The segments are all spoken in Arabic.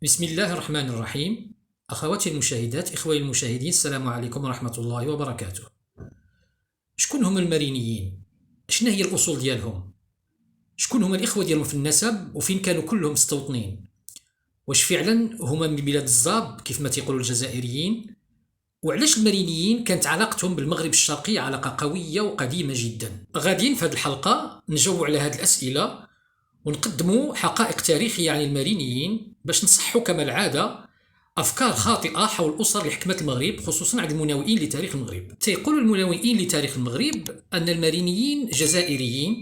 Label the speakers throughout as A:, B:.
A: بسم الله الرحمن الرحيم. أخواتي المشاهدات، إخواني المشاهدين، السلام عليكم ورحمة الله وبركاته. شكون هما المارينيين؟ شنو هي الأصول ديالهم؟ شكون هما الإخوة ديالهم في النسب وفين كانوا كلهم مستوطنين؟ واش فعلا هما من بلاد الزاب كيف ما تيقولوا الجزائريين؟ وعلاش المارينيين كانت علاقتهم بالمغرب الشرقي علاقة قوية وقديمة جدا؟ غاديين في هذه الحلقة نجاوب على هذه الأسئلة ونقدموا حقائق تاريخية عن المارينيين باش نصحوا كما العادة أفكار خاطئة حول الأسر اللي حكمت المغرب، خصوصا عند المناوئين لتاريخ المغرب. تيقول المناوئين لتاريخ المغرب أن المارينيين جزائريين،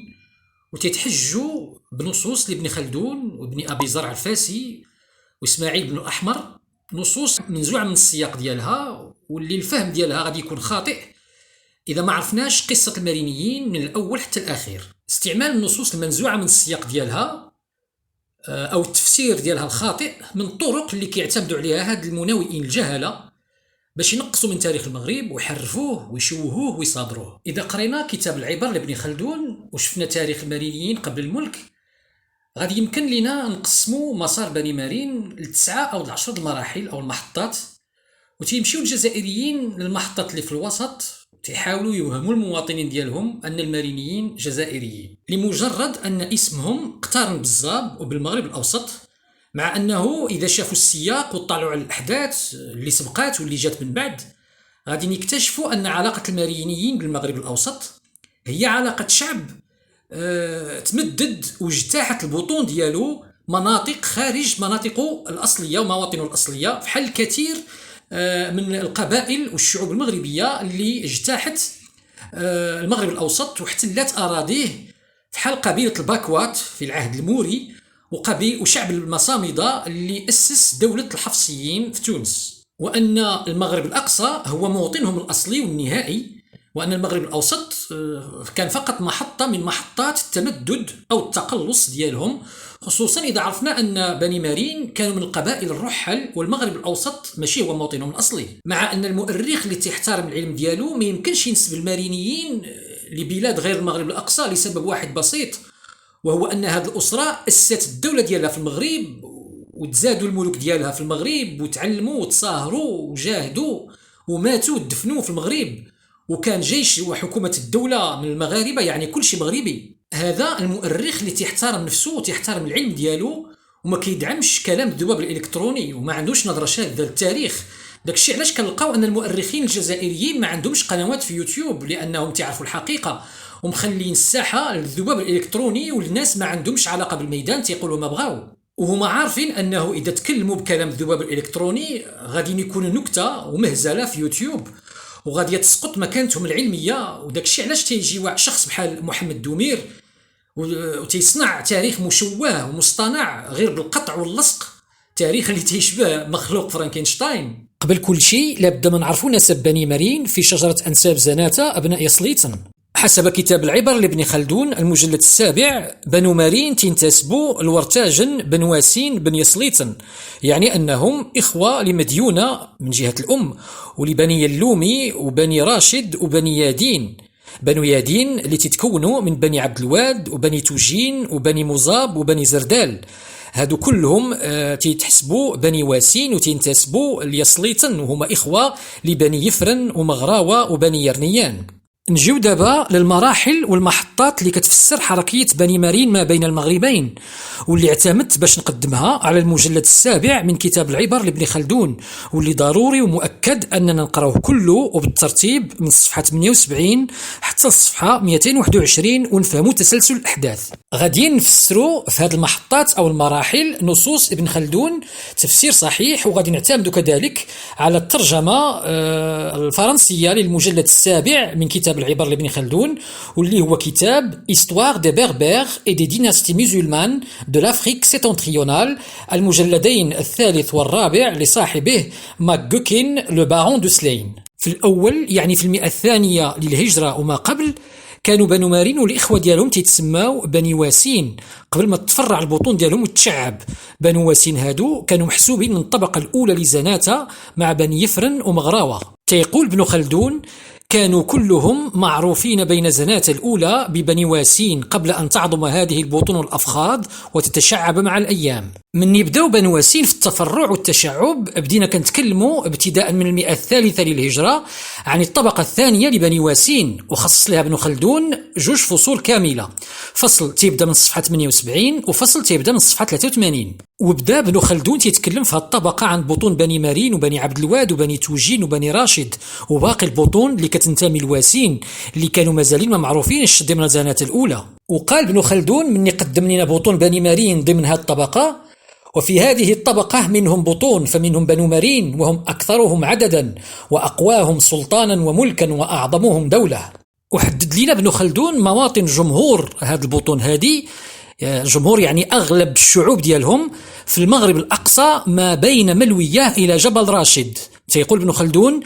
A: وتيتحجوا بنصوص لابن خلدون وابن أبي زرع الفاسي وإسماعيل بن الأحمر، نصوص منزوعة من السياق ديالها واللي الفهم ديالها غادي يكون خاطئ إذا ما عرفناش قصة المارينيين من الأول حتى الأخير. استعمال النصوص المنزوعة من السياق ديالها أو التفسير ديالها الخاطئ من الطرق اللي كيعتمدوا عليها هاد المناوئين الجهلة باش ينقصوا من تاريخ المغرب ويحرفوه ويشوهوه ويصادروه. إذا قرينا كتاب العبر لابن خلدون وشفنا تاريخ المارينيين قبل الملك، غادي يمكن لنا نقسموا مسار بني مارين لتسعة أو 10 المراحل أو المحطات، وتيمشيو الجزائريين للمحطات اللي في الوسط تيحاولوا يوهموا المواطنين ديالهم أن المارينيين جزائريين لمجرد أن اسمهم اقترن بالزاب وبالمغرب الأوسط، مع أنه إذا شافوا السياق وطلعوا على الأحداث اللي سبقات واللي جات من بعد غادي يكتشفوا أن علاقة المارينيين بالمغرب الأوسط هي علاقة شعب تمدد واجتاحت البطون ديالو مناطق خارج مناطقه الأصلية ومواطنه الأصلية، بحال الكثير من القبائل والشعوب المغربية اللي اجتاحت المغرب الأوسط واحتلت أراضيه، بحال قبيلة الباكوات في العهد الموري وشعب المصامدة اللي أسس دولة الحفصيين في تونس. وأن المغرب الأقصى هو موطنهم الأصلي والنهائي، وأن المغرب الأوسط كان فقط محطة من محطات التمدد أو التقلص ديالهم، خصوصا إذا عرفنا أن بني مارين كانوا من القبائل الرحل والمغرب الأوسط ماشي هو موطنهم الأصلي. مع أن المؤرخ اللي تيحترم العلم ديالو ما يمكنش ينسب المارينيين لبلاد غير المغرب الأقصى لسبب واحد بسيط، وهو أن هذه الأسرة أسست الدولة ديالها في المغرب وتزادوا الملوك ديالها في المغرب وتعلموا وتصاهروا وجاهدوا وماتوا ودفنوا في المغرب، وكان جيش وحكومة الدولة من المغاربة، يعني كل شيء مغربي. هذا المؤرخ اللي تيحترم نفسه وتيحترم العلم ديالو وما كيدعمش كلام الذباب الإلكتروني وما عندوش نظرة شاذة للتاريخ. داكشي علاش كنلقاو أن المؤرخين الجزائريين ما عندهمش قنوات في يوتيوب، لأنهم تعرفوا الحقيقة ومخلين الساحة للذباب الإلكتروني، والناس ما عندهمش علاقة بالميدان تيقولوا ما بغاو، وهما عارفين أنه إذا تكلموا بكلام الذباب الإلكتروني غادي يكون نكتة ومهزلة في يوتيوب وغادي تسقط مكانتهم العلميه. وداكشي علاش تيجي واحد شخص بحال محمد دومير وتيصنع تاريخ مشوه ومصطنع غير بالقطع واللصق، تاريخ اللي تيشبه مخلوق فرانكنشتاين. قبل كل شيء لابد من نعرفوا نسب بني مارين في شجره انساب زناتة ابناء يسليطن. حسب كتاب العبر لابن خلدون المجلد السابع، بنو مارين تنتسبوا لورتاجن بن واسين بن يسليطن، يعني أنهم إخوة لمديونة من جهة الأم، ولبني اللومي وبني راشد وبني يادين. بنو يادين اللي تتكونوا من بني عبد الواد وبني توجين وبني مصاب وبني زردال، هادو كلهم تيتحسبوا بني واسين وتنتسبوا ليسليطن، وهما إخوة لبني يفرن ومغراوة وبني يرنيان. نجيو دابا للمراحل والمحطات اللي كتفسر حركية بني مارين ما بين المغربين، واللي اعتمدت باش نقدمها على المجلد السابع من كتاب العبر لابن خلدون، واللي ضروري ومؤكد أننا نقراوه كله وبالترتيب من الصفحة 78 حتى الصفحة 221 ونفهموا تسلسل الأحداث. غاديين نفسروا في هذه المحطات أو المراحل نصوص ابن خلدون تفسير صحيح، وغادي نعتمدوا كذلك على الترجمة الفرنسية للمجلد السابع من كتاب العبر لابن خلدون، واللي هو كتاب Histoire des Berbères et des dynasties musulmanes de l'Afrique septentrionale، المجلدين الثالث والرابع لصاحبه ماك لو بارون دو سلين. في الأول يعني في المئة الثانية للهجرة وما قبل كانوا بنو مارين والإخوة ديالهم تيتسماو بني واسين قبل ما تفرع البطون ديالهم وتشعب. بنو واسين هادو كانوا محسوبين من الطبقة الأولى لزناتة مع بني يفرن ومغراوة. تيقول ابن خلدون كانوا كلهم معروفين بين زناتة الأولى ببني واسين قبل أن تعظم هذه البطون الأفخاذ وتتشعب مع الأيام. من يبداو بنو واسين في التفرع والتشعب بدينا كنتكلموا ابتداء من المئة الثالثة للهجرة عن الطبقة الثانية لبني واسين، وخصص لها ابن خلدون جوج فصول كاملة، فصل تيبدا من صفحة 78 وفصل تيبدا من صفحة 83. وبدا ابن خلدون تيتكلم في هذه الطبقة عن بطون بني مارين وبني عبد الواد وبني توجين وبني راشد وباقي البطون اللي كتنتمي لواسين اللي كانوا مازالين ما معروفينش ضمن الزنات الأولى. وقال ابن خلدون من قدم لنا بطون بني مارين ضمن هذه الطبقة، وفي هذه الطبقة منهم بطون فمنهم بنو مارين وهم أكثرهم عددا وأقواهم سلطانا وملكا وأعظمهم دولة. وحدد لنا ابن خلدون مواطن جمهور هذه البطون هذه، جمهور يعني أغلب الشعوب ديالهم في المغرب الأقصى ما بين ملوية إلى جبل راشد. سيقول ابن خلدون: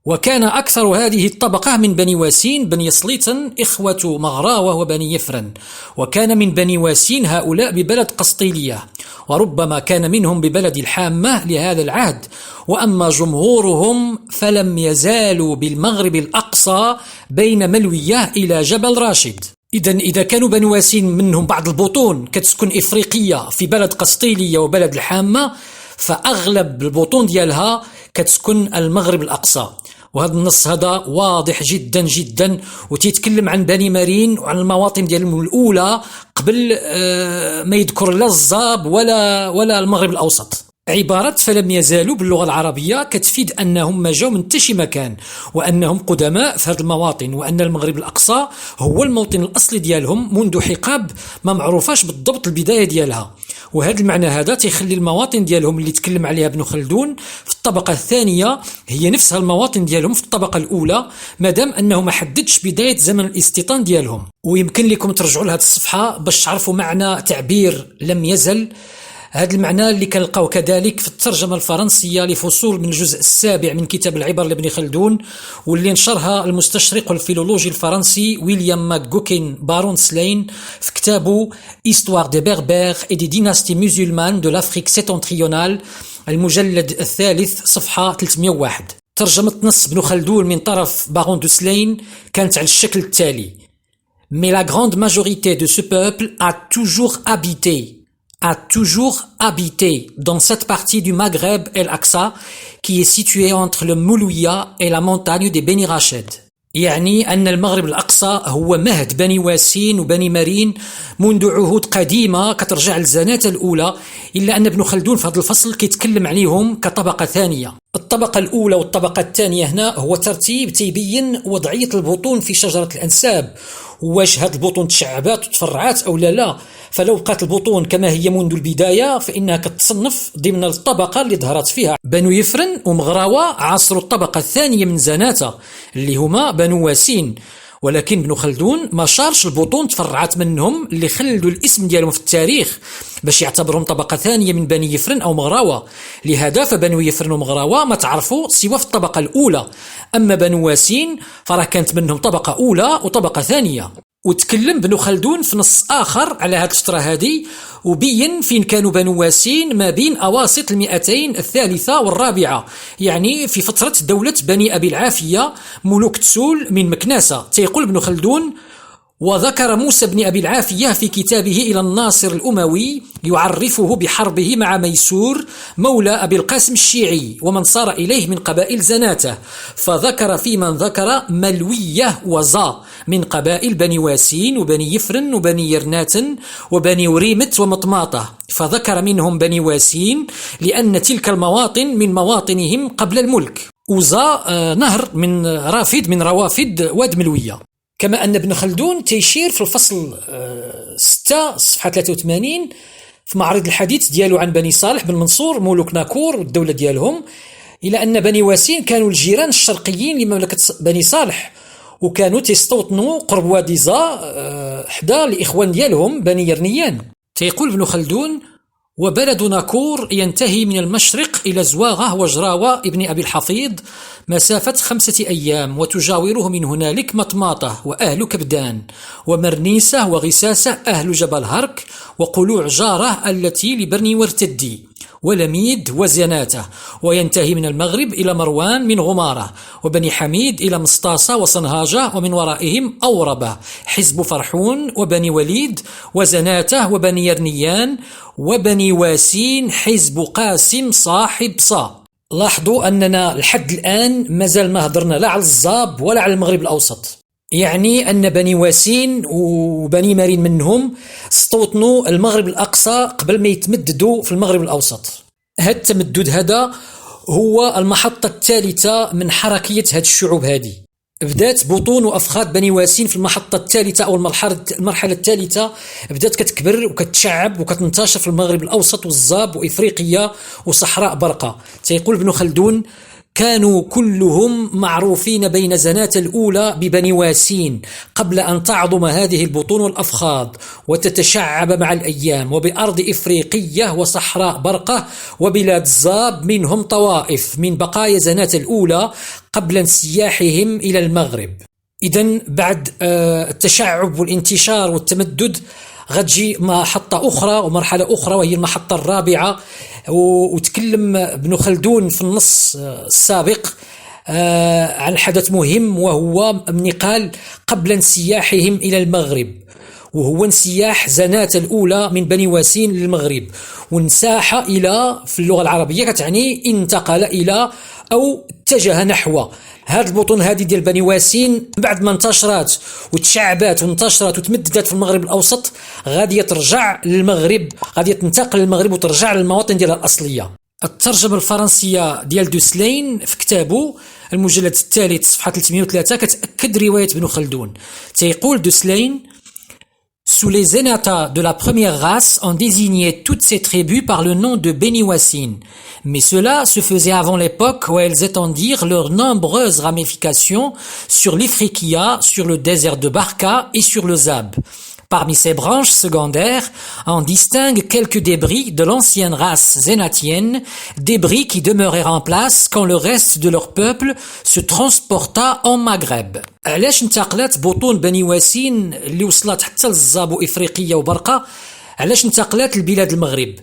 A: وكان أكثر هذه الطبقة من بني واسين بني سليطن إخوة مغراوة وبني يفرن، وكان من بني واسين هؤلاء ببلد قسطيلية، وربما كان منهم ببلد الحامة لهذا العهد، وأما جمهورهم فلم يزالوا بالمغرب الأقصى بين ملوية إلى جبل راشد. إذا كانوا بنو واسين منهم بعض البطون كتسكن إفريقية في بلد قسطيلية وبلد الحامة، فأغلب البطون ديالها كتسكن المغرب الأقصى. وهذا النص هذا واضح جدا جدا، وتيتكلم عن بني مارين وعن المواطن ديالهم الأولى قبل ما يذكر لا الزاب ولا المغرب الأوسط. عبارة فلم يزالوا باللغة العربية كتفيد أنهم ما جاوا من تشي مكان، وأنهم قدماء في هذه المواطن، وأن المغرب الأقصى هو الموطن الأصلي ديالهم منذ حقاب ما معروفاش بالضبط البداية ديالها. وهذا المعنى هذا تيخلي المواطن ديالهم اللي تكلم عليها ابن خلدون في الطبقة الثانية هي نفسها المواطن ديالهم في الطبقة الأولى، مادام أنه ما حددش بداية زمن الاستيطان ديالهم. ويمكن لكم ترجعوا لهذه الصفحة باش تعرفوا معنى تعبير لم يزل. هذا المعنى اللي كنلقاو كذلك في الترجمة الفرنسية لفصول من الجزء السابع من كتاب العبر لابن خلدون، واللي نشرها المستشرق والفيلولوجي الفرنسي ويليام ماكغوكين بارون سلين في كتابه Histoire des Berbères et des dynasties musulmanes de l'Afrique septentrionale المجلد الثالث صفحة 301. ترجمة نص ابن خلدون من طرف بارون دو سلين كانت على الشكل التالي: Mais la grande majorité de ce peuple a toujours habité dans cette partie du Maghreb el-Aqsa qui est située entre le Moulouya et la montagne des Beni Rached. يعني أن المغرب الأقصى هو مهد بني واسين وبني مارين منذ عهود قديمة كترجع للزنات الأولى، إلا أن ابن خلدون في هذا الفصل كيتكلم عليهم كطبقة ثانية. الطبقة الأولى والطبقة الثانية هنا هو ترتيب تيبين وضعية البطون في شجرة الأنساب، واش هاد البطون تشعبات وتفرعات أو لا. فلو بقات البطون كما هي منذ البداية فإنها كتصنف ضمن الطبقة اللي ظهرت فيها بنو يفرن ومغراوة عصر الطبقة الثانية من زناتة اللي هما بنو واسين. ولكن ابن خلدون ما شارش البطون تفرعات منهم اللي خلدوا الاسم ديالهم في التاريخ باش يعتبرهم طبقة ثانية من بني يفرن أو مغراوة. لهذا فبنو يفرن ومغراوة ما تعرفوا سوى في الطبقة الأولى، أما بنو واسين فراه كانت منهم طبقة أولى وطبقة ثانية. وتكلم ابن خلدون في نص آخر على هذه الفترة هذه، وبين فين كانوا بنو واسين ما بين أواسط 200 الثالثة والرابعة، يعني في فترة دولة بني أبي العافية ملوك تسول من مكناسة. تيقول ابن خلدون: وذكر موسى بن أبي العافية في كتابه إلى الناصر الأموي يعرفه بحربه مع ميسور مولى أبي القاسم الشيعي ومن صار إليه من قبائل زناته، فذكر في من ذكر ملوية وزا من قبائل بني واسين وبني يفرن وبني يرناتن وبني وريمت ومطماطة، فذكر منهم بني واسين لأن تلك المواطن من مواطنهم قبل الملك. وزا نهر من روافد واد ملوية. كما أن ابن خلدون تيشير في الفصل 6 صفحة 83 في معرض الحديث ديالو عن بني صالح بن منصور ملوك ناكور والدولة ديالهم، إلى أن بني واسين كانوا الجيران الشرقيين لمملكة بني صالح، وكانوا تيستوطنوا قرب وادي زا حدا الإخوان ديالهم بني يرنيان. تيقول ابن خلدون: وبلد ناكور ينتهي من المشرق إلى زواغة وجراوة ابن أبي الحفيظ مسافة 5 أيام، وتجاوره من هنالك مطماطة وأهل كبدان ومرنيسة وغساسة أهل جبل هرك وقلوع جارة التي لبرني وارتدي، ولميد وزناته، وينتهي من المغرب إلى مروان من غمارة، وبني حميد إلى مسطاسة وصنهاجة، ومن ورائهم أوربة حزب فرحون وبني وليد وزناته وبني يرنيان وبني واسين حزب قاسم صاحب صا. لاحظوا أننا لحد الآن مازال ما هضرنا لا على الزاب ولا على المغرب الأوسط، يعني أن بني واسين وبني مارين منهم استوطنوا المغرب الأقصى قبل ما يتمددوا في المغرب الأوسط. هذا التمدد هذا هو المحطة الثالثة من حركية هذه الشعوب هذه. بدات بطون وأفخاذ بني واسين في المحطة الثالثة أو المرحلة الثالثة، بدات كتكبر وكتشعب وكتنتشر في المغرب الأوسط والزاب وإفريقيا وصحراء برقة. تيقول ابن خلدون: كانوا كلهم معروفين بين زناة الأولى ببني واسين قبل أن تعظم هذه البطون والأفخاذ وتتشعب مع الأيام، وبأرض إفريقية وصحراء برقة وبلاد زاب منهم طوائف من بقايا زناة الأولى قبل انسياحهم إلى المغرب. إذن بعد التشعب والانتشار والتمدد غتجي محطة أخرى ومرحلة أخرى، وهي المحطة الرابعة. وتكلم ابن خلدون في النص السابق عن حدث مهم، وهو من قال قبل انسياحهم إلى المغرب، وهو انسياح زناة الأولى من بني واسين للمغرب. وانساح إلى في اللغة العربية كتعني انتقل إلى أو اتجه نحو. هذه البطون هذه ديال بني واسين بعد ما انتشرت وتشعبات وانتشرت وتمددت في المغرب الأوسط غادية ترجع للمغرب، غادية تنتقل للمغرب وترجع للمواطن ديالها الأصلية. الترجمة الفرنسية ديال دوسلين في كتابه المجلد الثالث صفحة 303 كتأكد رواية ابن خلدون. تيقول دوسلين: Sous les Zenata de la première race, on désignait toutes ces tribus par le nom de Beni Wassin. Mais cela se faisait avant l'époque où elles étendirent leurs nombreuses ramifications sur l'Ifriqiya, sur le désert de Barka et sur le Zab. Parmi ces branches secondaires, on distingue quelques débris de l'ancienne race zénatienne, débris qui demeurèrent en place quand le reste de leur peuple se transporta en Maghreb. علاش انتقلت بطون بني واسين اللي وصلت حتى للزاب وإفريقيا وبرقة، علاش انتقلت لبلاد المغرب؟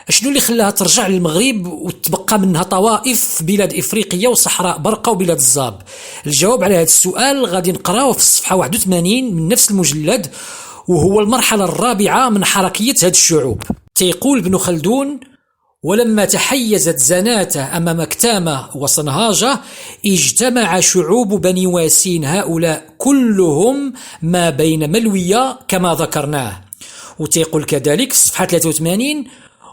A: شنو اللي خلاها ترجع للمغرب وتبقى منها طوائف في بلاد إفريقيا وصحراء برقة وبلاد الزاب؟ الجواب على هذا السؤال غادي نقراوه في الصفحة 81 من نفس المجلد، وهو المرحلة الرابعة من حركية هذه الشعوب. تيقول ابن خلدون: ولما تحيزت زناته أمام كتامة وصنهاجة اجتمع شعوب بني واسين هؤلاء كلهم ما بين ملوية كما ذكرناه. وتيقول كذلك صفحة 83: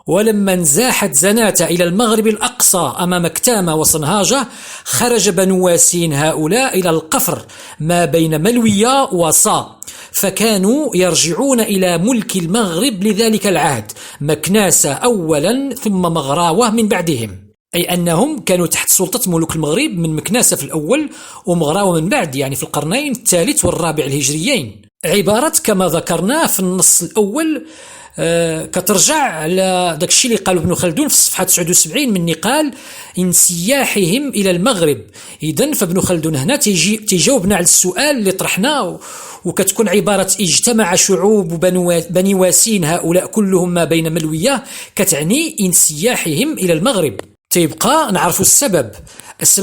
A: ولما انزاحت زناته إلى المغرب الأقصى أمام كتامة وصنهاجة خرج بنو واسين هؤلاء إلى القفر ما بين ملوية وصا، فكانوا يرجعون إلى ملك المغرب لذلك العهد، مكناسة أولا ثم مغراوة من بعدهم، أي أنهم كانوا تحت سلطة ملوك المغرب من مكناسة في الأول ومغراوة من بعد، يعني في القرنين الثالث والرابع الهجريين. عبارة كما ذكرنا في النص الأول كترجع على داك الشيء اللي قال ابن خلدون في الصفحة 79 من قال انسياحهم إلى المغرب. إذن فابن خلدون هنا تيجاوبنا على السؤال اللي طرحناه، وكتكون عبارة اجتمع شعوب بني واسين هؤلاء كلهم ما بين ملوية كتعني انسياحهم إلى المغرب. تيبقى نعرف السبب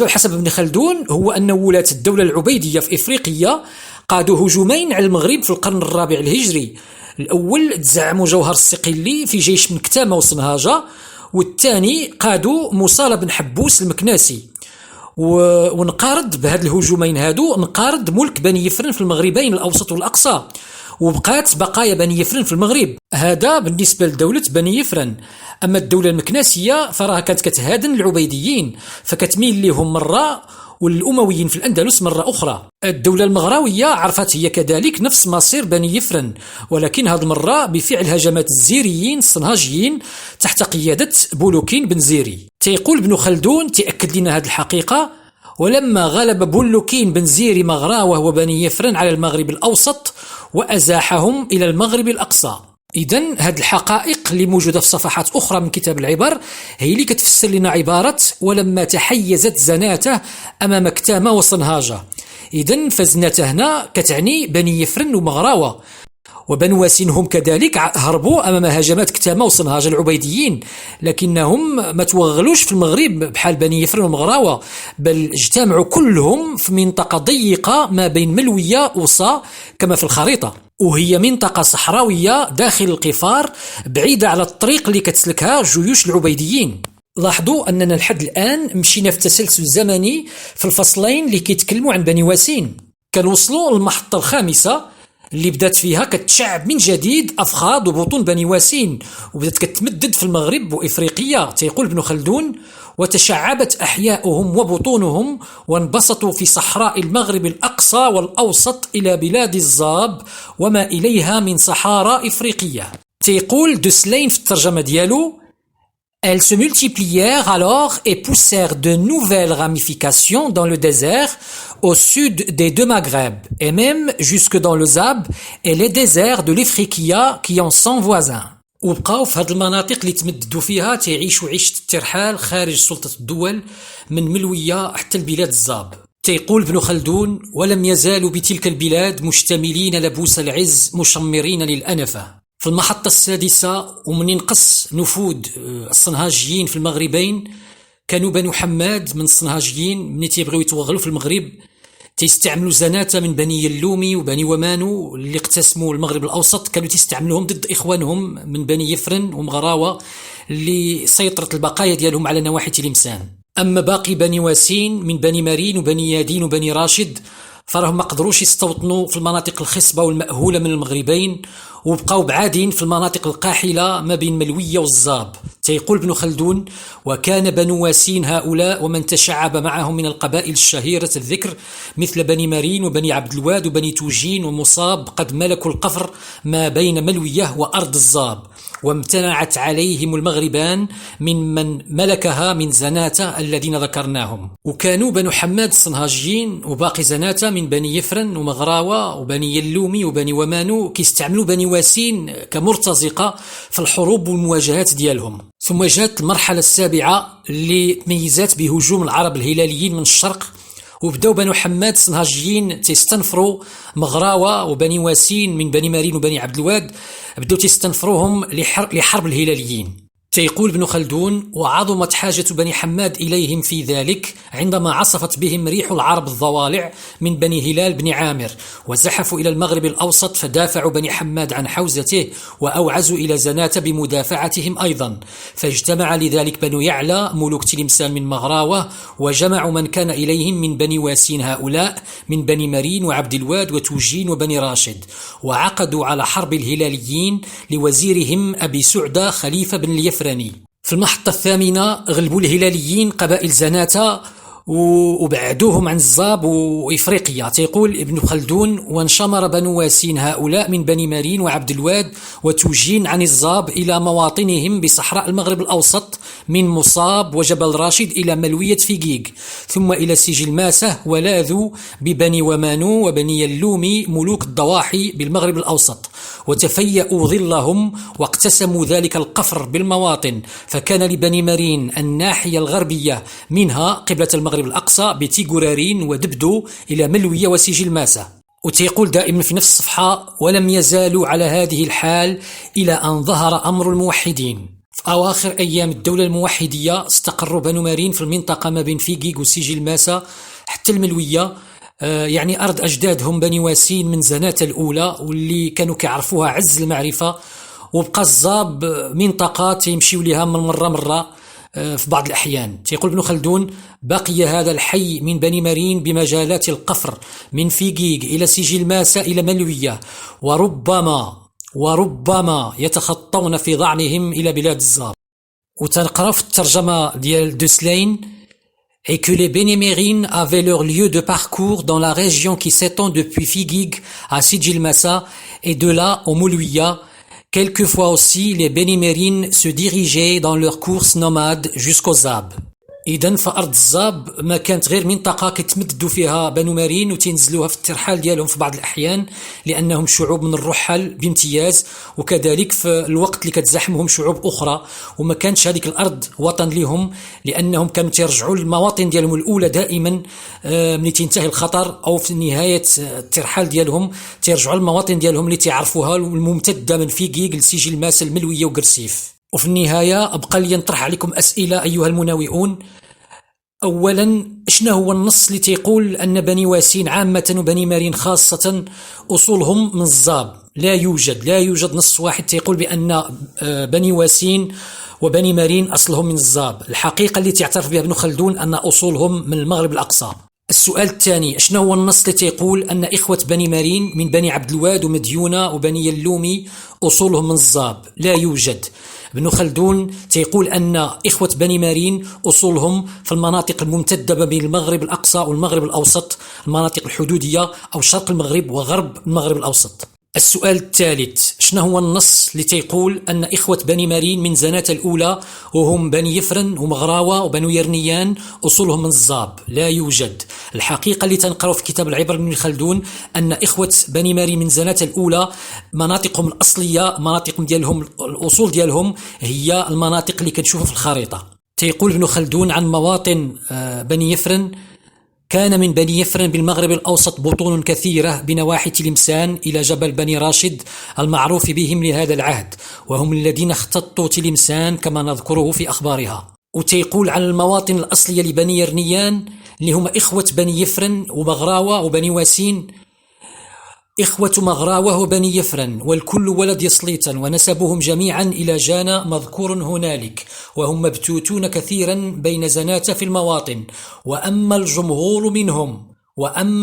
A: حسب ابن خلدون هو أن ولاة الدولة العبيدية في إفريقيا قادوا هجومين على المغرب في القرن الرابع الهجري. الأول تزعموا جوهر الصقلي في جيش من كتامة وصنهاجة، والثاني قادوا موصى بن حبوس المكناسي. ونقارض بهذه الهجومين هادو نقارض ملك بني يفرن في المغربين الأوسط والأقصى، وبقات بقايا بني يفرن في المغرب. هذا بالنسبة لدولة بني يفرن. أما الدولة المكناسية فراها كانت كتهادن العبيديين، فكتميل لهم مرة والأمويين في الأندلس مرة أخرى. الدولة المغراوية عرفت هي كذلك نفس مصير بني يفرن، ولكن هذه المرة بفعل هجمات الزيريين الصنهاجيين تحت قيادة بولوكين بن زيري. تيقول ابن خلدون تأكد لنا هذه الحقيقة: ولما غلب بولوكين بن زيري مغراوه وبني يفرن على المغرب الأوسط وأزاحهم إلى المغرب الأقصى. إذن هذه الحقائق اللي موجودة في صفحات أخرى من كتاب العبر هي اللي كتفسر لنا عبارة ولما تحيزت زناته أمام كتامة وصنهاجة. إذن فزناته هنا كتعني بني يفرن ومغراوة، وبنو واسين هم كذلك هربوا أمام هجمات كتامة وصنهاج العبيديين، لكنهم ما توغلوش في المغرب بحال بني يفرن ومغراوة، بل اجتمعوا كلهم في منطقة ضيقة ما بين ملوية وصا كما في الخريطة، وهي منطقة صحراوية داخل القفار بعيدة على الطريق اللي كتسلكها جيوش العبيديين. لاحظوا أننا لحد الآن مشينا في تسلسل زمني في الفصلين اللي كيتكلموا عن بني واسين. كنوصلوا للمحطة الخامسة اللي بدات فيها كتشعب من جديد أفخاذ وبطون بني واسين، وبدات كتمدد في المغرب وإفريقيا. تيقول ابن خلدون: وتشعبت أحياؤهم وبطونهم وانبسطوا في صحراء المغرب الأقصى والأوسط إلى بلاد الزاب وما إليها من صحارى إفريقية. تيقول دوسلين في الترجمة ديالو: Elles se multiplièrent alors et poussèrent de nouvelles ramifications dans le désert au sud des deux Maghreb et même jusque dans le Zab et les déserts de l'Ifriqiya qui en sont voisins. وبقاو في هذه المناطق اللي تمددوا فيها تعيشوا عيشة الترحال خارج سلطة الدول من ملوية حتى البلاد الزاب. تيقول ابن خلدون: ولم يزالوا بتلك البلاد مشتملين لبوس العز مشمرين للأنفة. في المحطة السادسة ومن ينقص نفوذ الصنهاجيين في المغربين، كانوا بنو حماد من الصنهاجيين من تيبغيو يتوغلوا في المغرب تيستعملوا زناتة من بني اللومي وبني ومانو اللي اقتسموا المغرب الأوسط، كانوا تيستعملوهم ضد إخوانهم من بني يفرن ومغراوة اللي سيطرت البقايا ديالهم على نواحي تلمسان. أما باقي بني واسين من بني مارين وبني يادين وبني راشد فراهم ما قدروش يستوطنوا في المناطق الخصبة والمأهولة من المغربين، وبقاو بعادين في المناطق القاحلة ما بين ملوية والزاب. تيقول ابن خلدون: وكان بنو واسين هؤلاء ومن تشعب معهم من القبائل الشهيرة الذكر مثل بني مارين وبني عبد الواد وبني توجين ومصاب قد ملكوا القفر ما بين ملوية وأرض الزاب، وامتنعت عليهم المغربان من ملكها من زناتة الذين ذكرناهم. وكانوا بنو حماد الصنهاجيين وباقي زناتة من بني يفرن ومغراوة وبني اللومي وبني ومانو كيستعملوا بني واسين كمرتزقة في الحروب والمواجهات ديالهم. ثم جاءت المرحلة السابعة اللي تميزات بهجوم العرب الهلاليين من الشرق، وبداو بنو حماد الصنهاجيين تيستنفروا مغراوة وبني واسين من بني مارين وبني عبد الواد، بداو تيستنفروهم لحرب الهلاليين. تيقول ابن خلدون: وعظمت حاجة بني حماد إليهم في ذلك عندما عصفت بهم ريح العرب الضوالع من بني هلال بن عامر، وزحفوا إلى المغرب الأوسط فدافعوا بني حماد عن حوزته وأوعزوا إلى زناتة بمدافعتهم أيضا، فاجتمع لذلك بنو يعلى ملوك تلمسان من مغراوة وجمعوا من كان إليهم من بني واسين هؤلاء من بني مارين وعبد الواد وتوجين وبني راشد، وعقدوا على حرب الهلاليين لوزيرهم أبي سعدة خليفة بن اليفرني. في المحطة الثامنة غلبوا الهلاليين قبائل زناتة وبعدوهم عن الزاب وإفريقيا. تيقول ابن خلدون: وانشمر بنو واسين هؤلاء من بني مارين وعبد الواد وتوجين عن الزاب إلى مواطنهم بصحراء المغرب الأوسط من مصاب وجبل راشد إلى ملوية فيقيق، ثم إلى سجل ماسة، ولاذوا ببني ومانو وبني اللومي ملوك الضواحي بالمغرب الأوسط، وتفيأوا ظلهم واقتسموا ذلك القفر بالمواطن، فكان لبني مارين الناحية الغربية منها قبلة المغرب الأقصى بتيغورارين ودبدو إلى ملوية وسجل ماسة. وتيقول دائما في نفس الصفحة: ولم يزالوا على هذه الحال إلى أن ظهر أمر الموحدين. في أواخر أيام الدولة الموحدية استقروا بنو مارين في المنطقة ما بين فيقيق وسجل ماسة حتى الملوية، يعني أرض أجدادهم بني واسين من زناتة الأولى واللي كانوا كيعرفوها عز المعرفة. وبقى الزاب منطقة تيمشيو لها من مرة في بعض الأحيان. تيقول ابن خلدون: بقي هذا الحي من بني مارين بمجالات القفر من فيقيق إلى سجل ماسة إلى ملوية، وربما يتخطون في ضعنهم إلى بلاد الزاب. وتنقرأ في الترجمة ديال دوسلين: et que les Bénémérines avaient leur lieu de parcours dans la région qui s'étend depuis Figuig à Sijil Massa et de là au Moulouia. Quelquefois aussi, les Bénémérines se dirigeaient dans leurs courses nomades jusqu'au Zab. اذا فارض الزاب ما كانت غير منطقه كيتمددوا فيها بنو مارين وتنزلوها في الترحال ديالهم في بعض الاحيان، لانهم شعوب من الرحل بامتياز، وكذلك في الوقت اللي كتزاحمهم شعوب اخرى، وما كانتش هذيك الارض وطن لهم، لانهم كانوا تيرجعوا للمواطن ديالهم الاولى دائما ملي تنتهي الخطر او في نهايه الترحال ديالهم تيرجعوا للمواطن ديالهم اللي تيعرفوها والممتده من فيكيك لسجل ماس الملويه وقرسيف. وفي النهايه بقى لي نطرح عليكم اسئله ايها المناوئون. اولا، شنو هو النص اللي تيقول ان بني واسين عامه وبني مارين خاصه اصولهم من الزاب؟ لا يوجد نص واحد تيقول بان بني واسين وبني مارين اصلهم من الزاب. الحقيقه اللي تعترف بها ابن خلدون ان اصولهم من المغرب الاقصى. السؤال الثاني، شنو هو النص اللي تيقول ان اخوه بني مارين من بني عبد الواد ومديونه وبني اللومي اصولهم من الزاب؟ لا يوجد. ابن خلدون تيقول أن إخوة بني مارين أصولهم في المناطق الممتدة بين المغرب الأقصى والمغرب الأوسط، المناطق الحدودية أو شرق المغرب وغرب المغرب الأوسط. السؤال الثالث، شنو هو النص اللي تيقول أن إخوة بني مارين من زناة الأولى وهم بني يفرن ومغراوة وبنو يرنيان أصولهم من الزاب؟ لا يوجد. الحقيقة اللي تنقرأ في كتاب العبر من خلدون أن إخوة بني مارين من زناة الأولى مناطقهم الأصلية، مناطقهم ديالهم الأصول ديالهم هي المناطق اللي كنشوفها في الخريطة. تيقول ابن خلدون عن مواطن بني يفرن: كان من بني يفرن بالمغرب الأوسط بطون كثيرة بنواحي تلمسان إلى جبل بني راشد المعروف بهم لهذا العهد، وهم الذين اختطوا تلمسان كما نذكره في أخبارها. وتيقول عن المواطن الأصلية لبني يرنيان اللي هم إخوة بني يفرن ومغراوة وبني واسين: إخوة مغراوة وبني يفرن والكل ولد يسليطا، ونسبهم جميعا إلى جانا مذكور هنالك، وهم مبتوتون كثيرا بين زناة في المواطن. وأما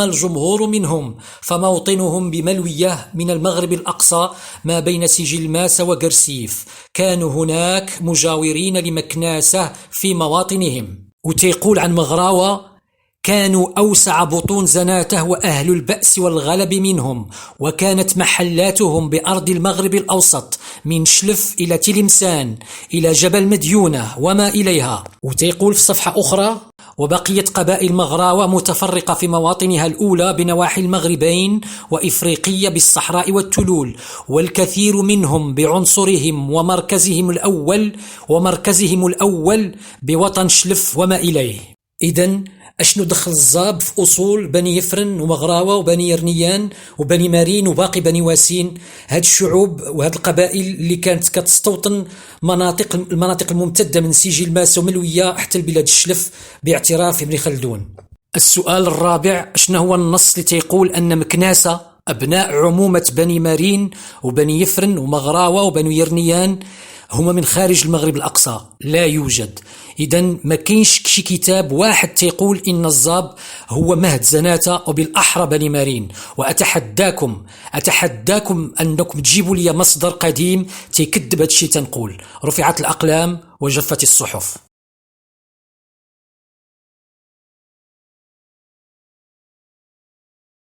A: الجمهور منهم فموطنهم بملوية من المغرب الأقصى ما بين سجل ماس وقرسيف، كانوا هناك مجاورين لمكناسة في مواطنهم. وتيقول عن مغراوة: كانوا أوسع بطون زناته وأهل البأس والغلب منهم، وكانت محلاتهم بأرض المغرب الأوسط من شلف إلى تلمسان إلى جبل مديونة وما إليها. وتيقول في صفحة أخرى: وبقيت قبائل مغراوة متفرقة في مواطنها الأولى بنواحي المغربين وإفريقية بالصحراء والتلول، والكثير منهم بعنصرهم ومركزهم الأول بوطن شلف وما إليه. إذن أشنو دخل الزاب في أصول بني يفرن ومغراوة وبني يرنيان وبني مارين وباقي بني واسين؟ هاد الشعوب وهاد القبائل اللي كانت كتستوطن المناطق الممتدة من سجل ماس وملوية حتى البلاد الشلف باعتراف ابن خلدون. السؤال الرابع، شنو هو النص اللي تيقول أن مكناسة أبناء عمومة بني مارين وبني يفرن ومغراوة وبني يرنيان هما من خارج المغرب الأقصى؟ لا يوجد. إذن ما كاينش شي كتاب واحد تيقول إن الزاب هو مهد زناتة وبالأحرى بني مارين. وأتحداكم أنكم تجيبوا لي مصدر قديم تيكذب هادشي تنقول. رفعت الأقلام وجفت الصحف.